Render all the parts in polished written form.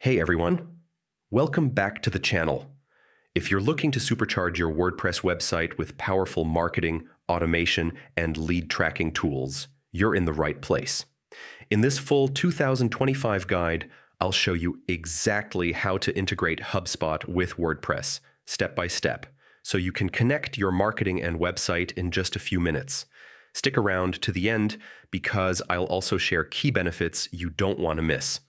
Hey everyone, welcome back to the channel. If you're looking to supercharge your WordPress website with powerful marketing, automation, and lead tracking tools, you're in the right place. In this full 2025 guide, I'll show you exactly how to integrate HubSpot with WordPress, step by step, so you can connect your marketing and website in just a few minutes. Stick around to the end because I'll also share key benefits you don't want to miss.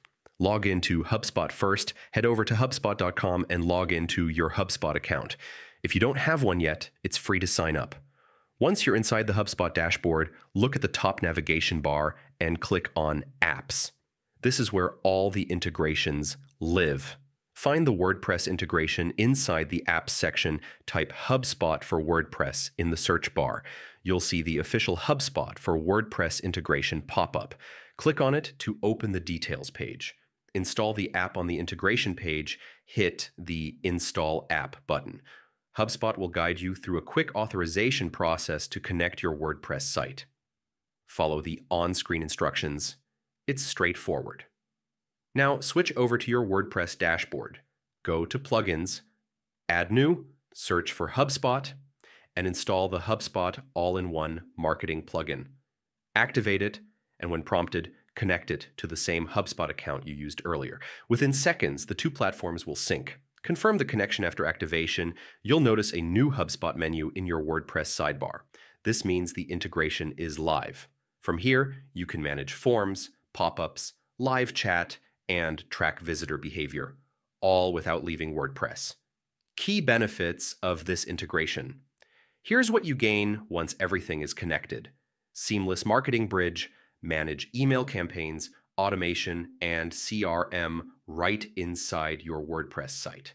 Log into HubSpot first, head over to HubSpot.com and log into your HubSpot account. If you don't have one yet, it's free to sign up. Once you're inside the HubSpot dashboard, look at the top navigation bar and click on Apps. This is where all the integrations live. Find the WordPress integration inside the Apps section, type HubSpot for WordPress in the search bar. You'll see the official HubSpot for WordPress integration pop up. Click on it to open the details page. Install the app on the integration page, hit the Install App button. HubSpot will guide you through a quick authorization process to connect your WordPress site. Follow the on-screen instructions. It's straightforward. Now switch over to your WordPress dashboard. Go to Plugins, Add New, search for HubSpot, and install the HubSpot All-in-One Marketing plugin. Activate it, and when prompted, connect it to the same HubSpot account you used earlier. Within seconds, the two platforms will sync. Confirm the connection after activation. You'll notice a new HubSpot menu in your WordPress sidebar. This means the integration is live. From here, you can manage forms, pop-ups, live chat, and track visitor behavior, all without leaving WordPress. Key benefits of this integration. Here's what you gain once everything is connected. Seamless marketing bridge, manage email campaigns, automation, and CRM right inside your WordPress site.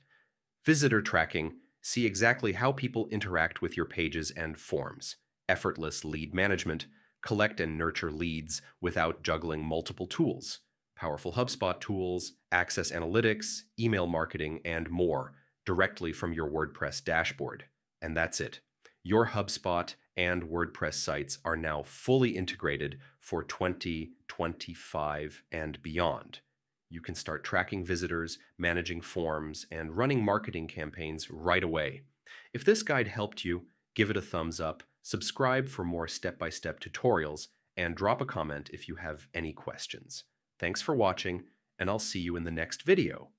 Visitor tracking, see exactly how people interact with your pages and forms. Effortless lead management, collect and nurture leads without juggling multiple tools. Powerful HubSpot tools, access analytics, email marketing, and more directly from your WordPress dashboard. And that's it. Your HubSpot and WordPress sites are now fully integrated for 2025 and beyond. You can start tracking visitors, managing forms, and running marketing campaigns right away. If this guide helped you, give it a thumbs up, subscribe for more step-by-step tutorials, and drop a comment if you have any questions. Thanks for watching, and I'll see you in the next video.